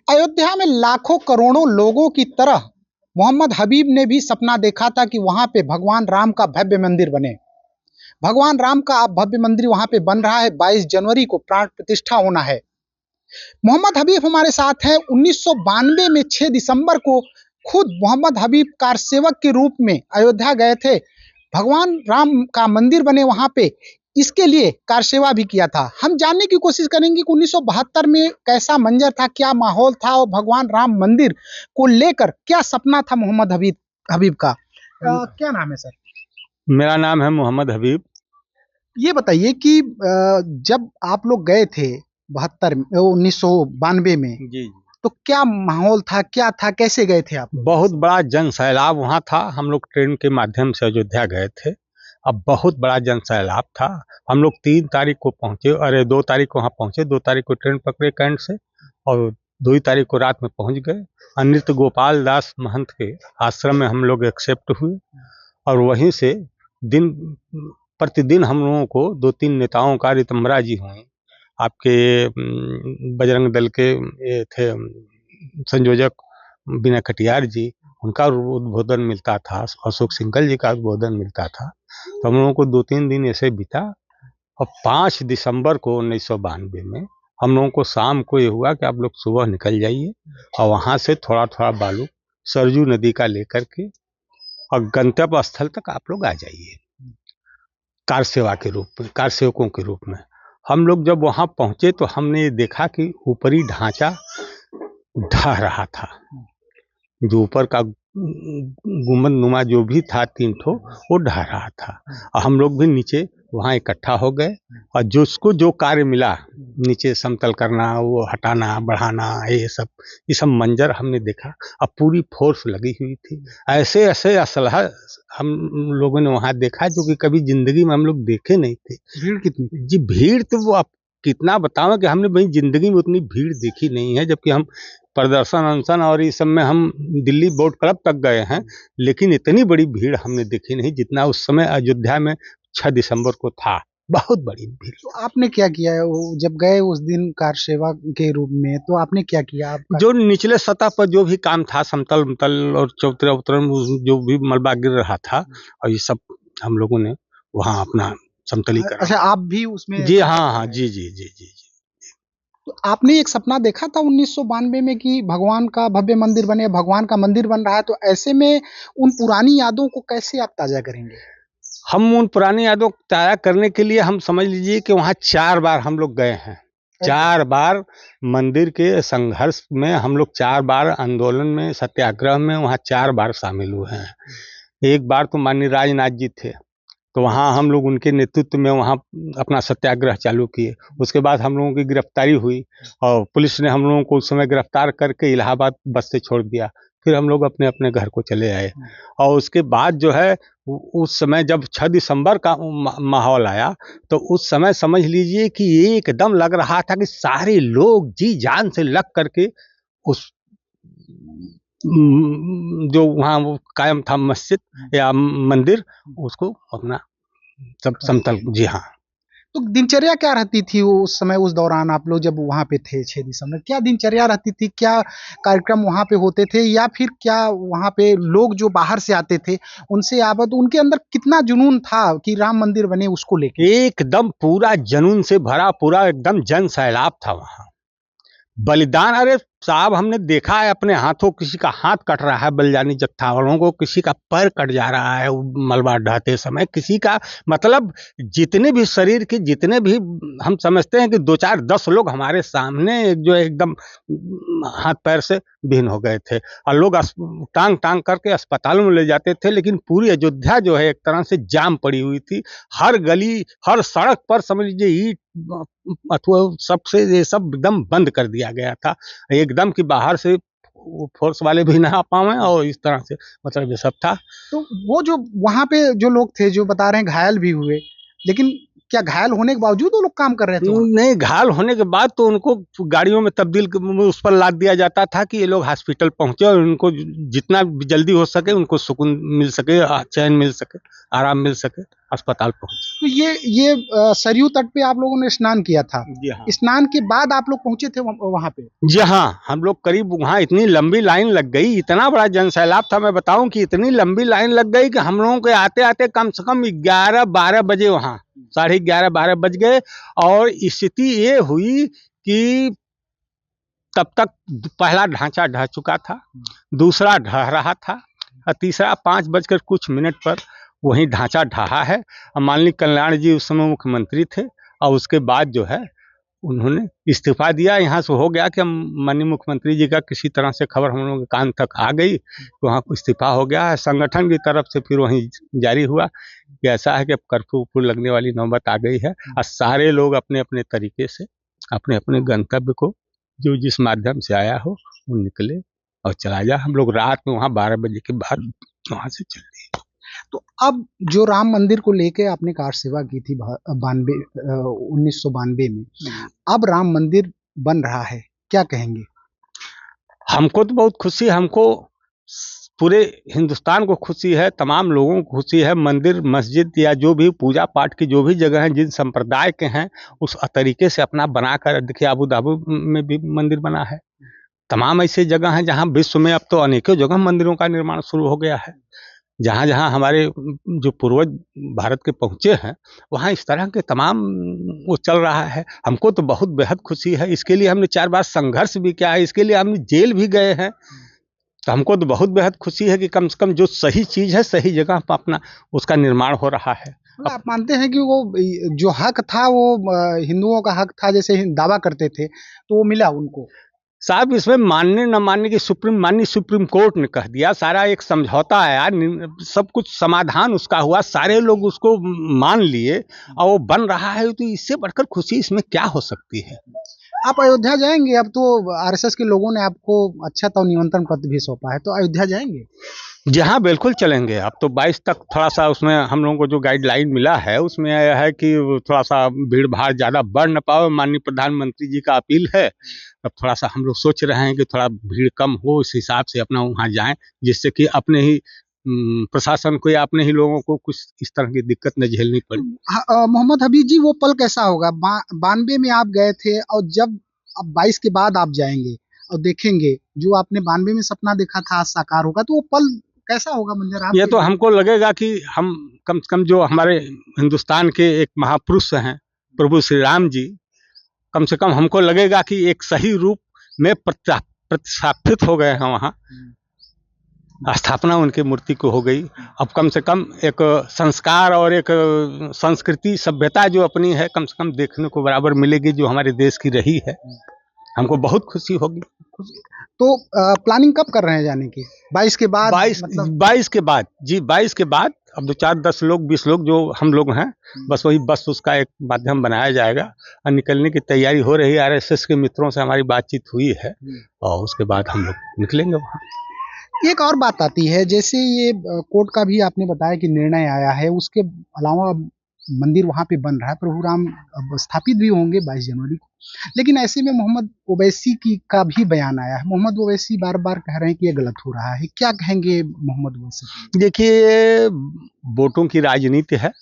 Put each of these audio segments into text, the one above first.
अयोध्या में लाखों करोड़ों लोगों की तरह मोहम्मद हबीब ने भी सपना देखा था कि वहां पे भगवान राम का भव्य मंदिर बने। भगवान राम का अब भव्य मंदिर वहां पे बन रहा है। 22 जनवरी को प्राण प्रतिष्ठा होना है। मोहम्मद हबीब हमारे साथ हैं। 1992 में 6 दिसंबर को खुद मोहम्मद हबीब कार सेवक के रूप में अयोध्या गए थे। भगवान राम का मंदिर बने वहां पे, इसके लिए कार सेवा भी किया था। हम जानने की कोशिश करेंगे कि 1972 में कैसा मंजर था, क्या माहौल था और भगवान राम मंदिर को लेकर क्या सपना था मोहम्मद हबीब हबीब का। क्या नाम है सर? मेरा नाम है मोहम्मद हबीब। ये बताइए कि जब आप लोग गए थे 1992 में, जी तो क्या माहौल था, क्या था, कैसे गए थे आप? बहुत बड़ा जन सैलाब वहाँ था। हम लोग ट्रेन के माध्यम से अयोध्या गए थे। अब बहुत बड़ा जन सैलाब था। हम लोग 3 तारीख को पहुँचे, अरे 2 तारीख को वहाँ पहुँचे। 2 तारीख को ट्रेन पकड़े कैंट से और 2 तारीख को रात में पहुँच गए। नृत्य गोपाल दास महंत के आश्रम में हम लोग एक्सेप्ट हुए और वहीं से दिन प्रतिदिन हम लोगों को 2-3 नेताओं का, रितंबरा जी हुए, आपके बजरंग दल के ये थे संयोजक बिना कटियार जी, उनका उद्बोधन मिलता था, अशोक सिंघल जी का उद्बोधन मिलता था। तो हम लोगों को 2-3 दिन ऐसे बीता और 5 दिसंबर को 1992 में हम लोगों को शाम को ये हुआ कि आप लोग सुबह निकल जाइए और वहाँ से थोड़ा थोड़ा बालू सरजू नदी का लेकर के और गंतव्य स्थल तक आप लोग आ जाइए कार सेवा के रूप में, कार सेवकों के रूप में। हम लोग जब वहाँ पहुँचे तो हमने ये देखा कि ऊपरी ढांचा ढह रहा था। जो ऊपर का गुंबद नुमा जो भी था 3 ठो, वो ढह रहा था और हम लोग भी नीचे वहाँ इकट्ठा हो गए और जिसको जो कार्य मिला, नीचे समतल करना, वो हटाना बढ़ाना, ये सब मंजर हमने देखा। अब पूरी फोर्स लगी हुई थी। ऐसे ऐसे असलहा हम लोगों ने वहाँ देखा जो कि कभी जिंदगी में हम लोग देखे नहीं थे। भीड़ कितनी थी? जी भीड़ तो वो आप कितना बताओ कि हमने भाई जिंदगी में उतनी भीड़ देखी नहीं है। जबकि हम प्रदर्शन अनशन और इस सब में हम दिल्ली बोट क्लब तक गए हैं, लेकिन इतनी बड़ी भीड़ हमने देखी नहीं जितना उस समय अयोध्या में 6 दिसंबर को था। बहुत बड़ी भीड़। तो आपने क्या किया है जब गए उस दिन कार सेवा के रूप में, तो आपने क्या किया? आपका जो निचले सतह पर जो भी काम था, समतल उतल और चौतरा उतरन, जो भी मलबा गिर रहा था और ये सब हम लोगों ने वहाँ अपना समतलीकरण। अच्छा, आप भी उसमें? जी हाँ हाँ, जी जी जी जी जी। तो आपने एक सपना देखा था 1992 में कि भगवान का भव्य मंदिर बने, भगवान का मंदिर बन रहा है, तो ऐसे में उन पुरानी यादों को कैसे आप ताजा करेंगे? हम उन पुरानी यादों को ताज़ा करने के लिए हम समझ लीजिए कि वहाँ 4 बार हम लोग गए हैं। 4 बार मंदिर के संघर्ष में हम लोग, 4 बार आंदोलन में, सत्याग्रह में वहाँ 4 बार शामिल हुए हैं। एक बार तो माननीय राजनाथ जी थे, तो वहाँ हम लोग उनके नेतृत्व में वहाँ अपना सत्याग्रह चालू किए। उसके बाद हम लोगों की गिरफ्तारी हुई और पुलिस ने हम लोगों को उस समय गिरफ्तार करके इलाहाबाद बस से छोड़ दिया। फिर हम लोग अपने अपने घर को चले आए और उसके बाद जो है उस समय जब 6 दिसंबर का माहौल आया, तो उस समय समझ लीजिए कि एकदम लग रहा था कि सारे लोग जी जान से लग करके उस जो वहाँ वो कायम था मस्जिद या मंदिर, उसको अपना सब समतल। जी हाँ। तो दिनचर्या क्या रहती थी उस समय, उस दौरान आप लोग जब वहाँ पे थे 6 दिसंबर, क्या दिनचर्या रहती थी? क्या कार्यक्रम वहाँ पे होते थे, या फिर क्या वहाँ पे लोग जो बाहर से आते थे उनसे आबद, उनके अंदर कितना जुनून था कि राम मंदिर बने उसको लेके? एकदम पूरा जुनून से भरा पूरा एकदम जन सैलाब था वहाँ। बलिदान, अरे साहब हमने देखा है अपने हाथों, किसी का हाथ कट रहा है बलिदानी जत्था वालों को, किसी का पैर कट जा रहा है मलबा ढहते समय, किसी का मतलब जितने भी शरीर के जितने भी हम समझते हैं कि 2-4-10 लोग हमारे सामने जो एकदम हाथ पैर से विहीन हो गए थे और लोग टांग टांग करके अस्पतालों में ले जाते थे। लेकिन पूरी अयोध्या जो है एक तरह से जाम पड़ी हुई थी। हर गली हर सड़क पर समझ लीजिए ईंट अथवा सबसे ये सब एकदम बंद कर दिया गया था एकदम कि बाहर से फोर्स वाले भी ना आ पाए और इस तरह से मतलब ये सब था। तो वो जो वहाँ पे जो लोग थे जो बता रहे हैं घायल भी हुए, लेकिन क्या घायल होने के बावजूद वो लोग काम कर रहे थे वहाँ? नहीं, घायल होने के बाद तो उनको गाड़ियों में तब्दील उस पर लाद दिया जाता था कि ये लोग हॉस्पिटल पहुंचे और उनको जितना जल्दी हो सके उनको सुकून मिल सके, चैन मिल सके, आराम मिल सके, अस्पताल पहुंचे। तो ये सरयू तट पे आप लोगों ने स्नान किया था। जी हाँ। स्नान के बाद आप लोग पहुंचे थे वहाँ पे? जी हाँ, हम लोग करीब वहाँ इतनी लंबी लाइन लग गई, इतना बड़ा जनसैलाब था, मैं बताऊं कि इतनी लंबी लाइन लग गई कि हम लोगों के आते आते कम से कम 11-12 बजे, वहाँ 11:30-12 बज गए। और स्थिति ये हुई कि तब तक पहला ढांचा ढह चुका था, दूसरा ढह रहा था और तीसरा 5 बजकर कुछ मिनट पर वही ढांचा ढहा है। माननीय कल्याण जी उस समय मुख्यमंत्री थे और उसके बाद जो है उन्होंने इस्तीफा दिया। यहाँ से हो गया कि हम माननीय मुख्यमंत्री जी का किसी तरह से खबर हम लोगों के कान तक आ गई, तो वहाँ इस्तीफा हो गया है। संगठन की तरफ से फिर वहीं जारी हुआ कि ऐसा है कि अब कर्फ्यू लगने वाली नौबत आ गई है और सारे लोग अपने अपने तरीके से अपने अपने गंतव्य को जो जिस माध्यम से आया हो वो निकले और चला जाए। हम लोग रात में वहाँ 12 बजे के बाद वहाँ से चल दिए। तो अब जो राम मंदिर को लेके आपने कार सेवा की थी 1992 में, अब राम मंदिर बन रहा है, क्या कहेंगे? हमको तो बहुत खुशी, हमको पूरे हिंदुस्तान को खुशी है, तमाम लोगों को खुशी है। मंदिर मस्जिद या जो भी पूजा पाठ की जो भी जगह हैं, जिन संप्रदाय के हैं, उस तरीके से अपना बनाकर, देखिए अबू धाबी में भी मंदिर बना है, तमाम ऐसे जगह हैं जहाँ विश्व में अब तो अनेकों जगह मंदिरों का निर्माण शुरू हो गया है। जहाँ जहाँ हमारे जो पूर्वज भारत के पहुँचे हैं वहाँ इस तरह के तमाम वो चल रहा है। हमको तो बहुत बेहद खुशी है। इसके लिए हमने 4 बार संघर्ष भी किया है, इसके लिए हम जेल भी गए हैं। तो हमको तो बहुत बेहद खुशी है कि कम से कम जो सही चीज़ है सही जगह पर अपना उसका निर्माण हो रहा है। आप मानते हैं कि वो जो हक था वो हिंदुओं का हक था, जैसे दावा करते थे, तो वो मिला उनको? साहब, इसमें मानने न मानने की माननीय सुप्रीम कोर्ट ने कह दिया, सारा एक समझौता है यार, सब कुछ समाधान उसका हुआ, सारे लोग उसको मान लिए और वो बन रहा है, तो इससे बढ़कर खुशी इसमें क्या हो सकती है। आप अयोध्या जाएंगे? अब तो आरएसएस के लोगों ने आपको अच्छा तो निमंत्रण पत्र भी सौंपा है, तो अयोध्या जाएंगे? जी हाँ, बिल्कुल चलेंगे। अब तो 22 तक थोड़ा सा उसमें हम लोगों को जो गाइडलाइन मिला है उसमें यह है कि थोड़ा सा भीड़ भाड़ ज़्यादा बढ़ न पाओ, माननीय प्रधानमंत्री जी का अपील है। अब थोड़ा सा हम लोग सोच रहे हैं कि थोड़ा भीड़ कम हो, इस हिसाब से अपना वहाँ जाएं, जिससे कि अपने ही प्रशासन को या अपने ही लोगों को कुछ इस तरह की दिक्कत न झेलनी पड़े। मोहम्मद हबीब जी, वो पल कैसा होगा? 92 में आप गए थे और जब अब 22 के बाद आप जाएंगे और देखेंगे जो आपने 92 में सपना देखा था आज साकार होगा, तो वो पल कैसा होगा मंजर? आप ये तो हमको लगेगा कि हम कम से कम जो हमारे हिंदुस्तान के एक महापुरुष हैं प्रभु श्री राम जी, कम से कम हमको लगेगा कि एक सही रूप में प्रतिष्ठापित हो गए हैं वहाँ, स्थापना उनकी मूर्ति को हो गई। अब कम से कम एक संस्कार और एक संस्कृति सभ्यता जो अपनी है कम से कम देखने को बराबर मिलेगी जो हमारे देश की रही है। हमको बहुत खुशी होगी। तो प्लानिंग कब कर रहे हैं जाने की? 22 के बाद? 22 के बाद जी, 22 के बाद अब 2-4-10 लोग 20 लोग जो हम लोग हैं, बस वही बस उसका एक माध्यम बनाया जाएगा और निकलने की तैयारी हो रही है। आरएसएस के मित्रों से हमारी बातचीत हुई है और उसके बाद हम लोग निकलेंगे वहाँ। एक और बात आती है, जैसे ये कोर्ट का भी आपने बताया कि निर्णय आया है, उसके अलावा मंदिर वहाँ पे बन रहा है, प्रभु राम अब स्थापित भी होंगे 22 जनवरी को, लेकिन ऐसे में मोहम्मद ओवैसी का भी बयान आया है। मोहम्मद ओवैसी बार बार कह रहे हैं कि ये गलत हो रहा है, क्या कहेंगे मोहम्मद ओवैसी? देखिए, वोटों की राजनीति है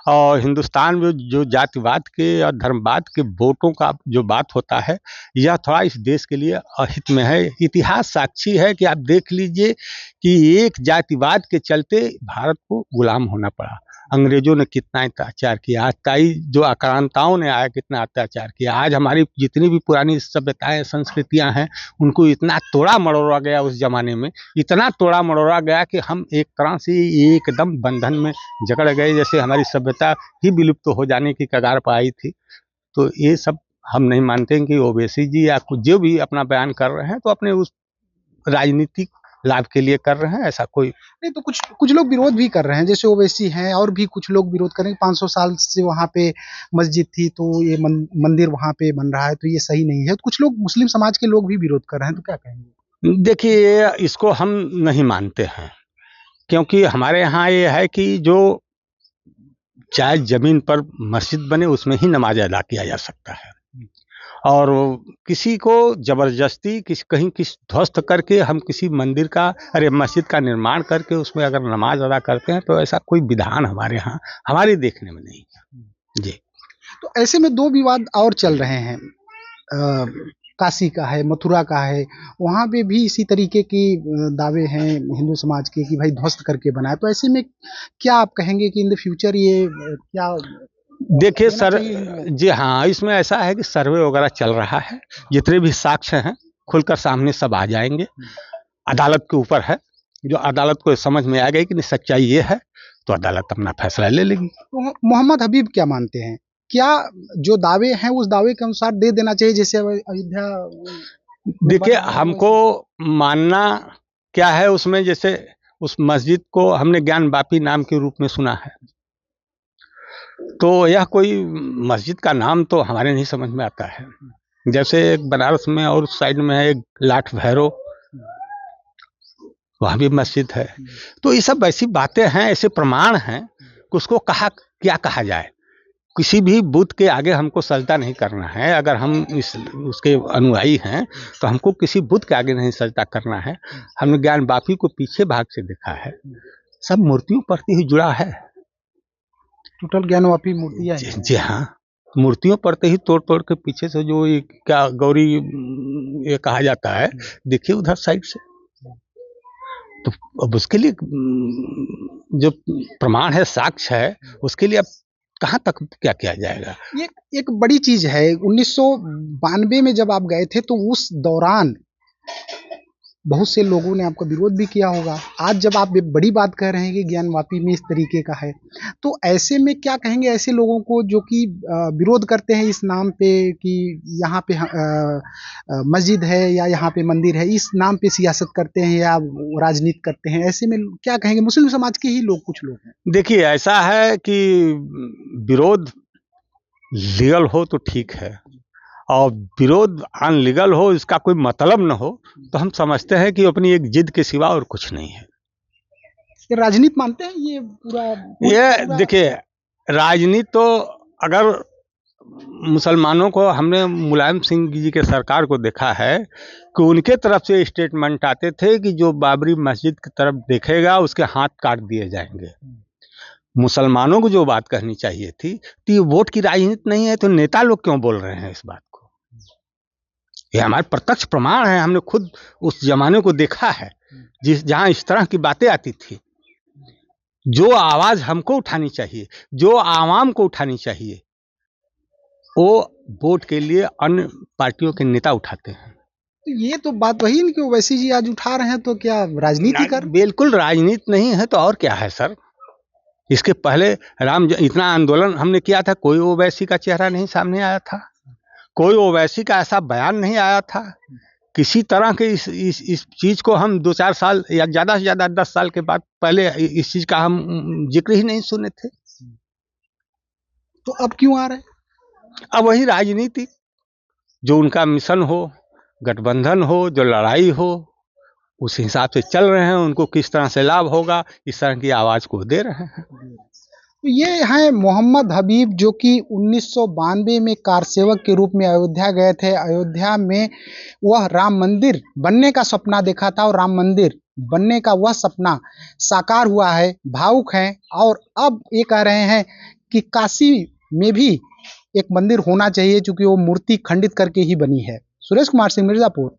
और हिंदुस्तान में जो जातिवाद के और धर्मवाद के वोटों का जो बात होता है, यह थोड़ा इस देश के लिए अहित में है। इतिहास साक्षी है कि आप देख लीजिए कि एक जातिवाद के चलते भारत को गुलाम होना पड़ा। अंग्रेजों ने कितना अत्याचार किया, ताई जो आक्रांताओं ने आया कितना अत्याचार किया। आज हमारी जितनी भी पुरानी सभ्यताएं संस्कृतियां हैं उनको इतना तोड़ा मरोड़ा गया उस जमाने में, इतना तोड़ा मरोड़ा गया कि हम एक तरह से एकदम बंधन में जकड़ गए, जैसे हमारी सभ्यता ही विलुप्त हो जाने की कगार पर आई थी। तो ये सब हम नहीं मानते कि ओवैसी जी या जो भी अपना बयान कर रहे हैं तो अपने उस राजनीतिक लाभ के लिए कर रहे हैं, ऐसा कोई नहीं। तो कुछ लोग विरोध भी कर रहे हैं, जैसे ओवैसी हैं और भी कुछ लोग विरोध कर रहे हैं। 500 साल से वहाँ पे मस्जिद थी, तो ये मंदिर वहाँ पे बन रहा है, तो ये सही नहीं है। तो कुछ लोग मुस्लिम समाज के लोग भी विरोध कर रहे हैं, तो क्या कहेंगे? देखिए, इसको हम नहीं मानते हैं, क्योंकि हमारे यहाँ ये है कि जो जायज जमीन पर मस्जिद बने, उसमें ही नमाज अदा किया जा सकता है। और किसी को जबरदस्ती कहीं ध्वस्त करके हम किसी मंदिर का मस्जिद का निर्माण करके उसमें अगर नमाज अदा करते हैं तो ऐसा कोई विधान हमारे यहाँ हमारे देखने में नहीं है जी। तो ऐसे में दो विवाद और चल रहे हैं, काशी का है, मथुरा का है, वहाँ पे भी इसी तरीके की दावे हैं हिंदू समाज के कि भाई ध्वस्त करके बनाए। तो ऐसे में क्या आप कहेंगे कि इन द फ्यूचर ये क्या देखिए सर जी, हाँ, इसमें ऐसा है कि सर्वे वगैरह चल रहा है, जितने भी साक्ष्य हैं खुलकर सामने सब आ जाएंगे। अदालत के ऊपर है, जो अदालत को समझ में आ गई कि सच्चाई ये है तो अदालत अपना फैसला ले लेगी। तो मोहम्मद हबीब क्या मानते हैं, क्या जो दावे हैं उस दावे के अनुसार दे देना चाहिए जैसे अयोध्या? देखिए, हमको मानना क्या है उसमें, जैसे उस मस्जिद को हमने ज्ञान वापी नाम के रूप में सुना है, तो यह कोई मस्जिद का नाम तो हमारे नहीं समझ में आता है। जैसे एक बनारस में और साइड में है एक लाठ भैरव, वहाँ भी मस्जिद है। तो ये सब ऐसी बातें हैं, ऐसे प्रमाण हैं कि उसको क्या कहा जाए। किसी भी बुत के आगे हमको सजदा नहीं करना है। अगर हम उसके अनुयायी हैं तो हमको किसी बुत के आगे नहीं सजदा करना है। हमने ज्ञान वापी को पीछे भाग से देखा है, सब मूर्तियों पर ही जुड़ा है। टोटल ज्ञान वापी मूर्तियाँ हैं। जी हाँ, मूर्तियों पर ही तोड़ के पीछे से जो क्या गौरी ये कहा जाता है, देखिए उधर साइड से। तो अब उसके लिए जो प्रमाण है, साक्ष्य है, उसके लिए अब कहाँ तक क्या किया जाएगा। ये एक बड़ी चीज है। 1992 में जब आप गए थे तो उस दौरान बहुत से लोगों ने आपका विरोध भी किया होगा। आज जब आप बड़ी बात कह रहे हैं कि ज्ञान वापी में इस तरीके का है, तो ऐसे में क्या कहेंगे ऐसे लोगों को जो कि विरोध करते हैं इस नाम पे कि यहाँ पे मस्जिद है या यहाँ पे मंदिर है, इस नाम पे सियासत करते हैं या राजनीति करते हैं, ऐसे में क्या कहेंगे? मुस्लिम समाज के ही लोग, कुछ लोग हैं। देखिए, ऐसा है कि विरोध लीगल हो तो ठीक है, और विरोध अनलीगल हो, इसका कोई मतलब न हो, तो हम समझते हैं कि अपनी एक जिद के सिवा और कुछ नहीं है। ये राजनीति मानते हैं ये पूरा? देखिए, राजनीति तो अगर मुसलमानों को, हमने मुलायम सिंह जी के सरकार को देखा है कि उनके तरफ से स्टेटमेंट आते थे कि जो बाबरी मस्जिद की तरफ देखेगा उसके हाथ काट दिए जाएंगे। मुसलमानों को जो बात कहनी चाहिए थी, तो ये वोट की राजनीति नहीं है, तो नेता लोग क्यों बोल रहे हैं इस बात को? ये हमारे प्रत्यक्ष प्रमाण है, हमने खुद उस जमाने को देखा है जहां इस तरह की बातें आती थी। जो आवाज हमको उठानी चाहिए, जो आवाम को उठानी चाहिए, वो वोट के लिए अन्य पार्टियों के नेता उठाते हैं। तो ये तो बात वही नहीं कि ओवैसी जी आज उठा रहे हैं, तो क्या राजनीति कर? बिल्कुल राजनीति नहीं है तो और क्या है सर। इसके पहले इतना आंदोलन हमने किया था, कोई ओवैसी का चेहरा नहीं सामने आया था, कोई ओवैसी का ऐसा बयान नहीं आया था। किसी तरह के इस चीज को हम 2-4 साल या ज्यादा से ज्यादा 10 साल के बाद पहले इस चीज का हम जिक्र ही नहीं सुने थे। तो अब क्यों आ रहे हैं? अब वही राजनीति, जो उनका मिशन हो, गठबंधन हो, जो लड़ाई हो, उस हिसाब से चल रहे हैं। उनको किस तरह से लाभ होगा, इस तरह की आवाज को दे रहे हैं। तो ये है मोहम्मद हबीब, जो कि 1992 में कार सेवक के रूप में अयोध्या गए थे। अयोध्या में वह राम मंदिर बनने का सपना देखा था और राम मंदिर बनने का वह सपना साकार हुआ है। भावुक हैं और अब ये कह रहे हैं कि काशी में भी एक मंदिर होना चाहिए, क्योंकि वो मूर्ति खंडित करके ही बनी है। सुरेश कुमार सिंह, मिर्जापुर।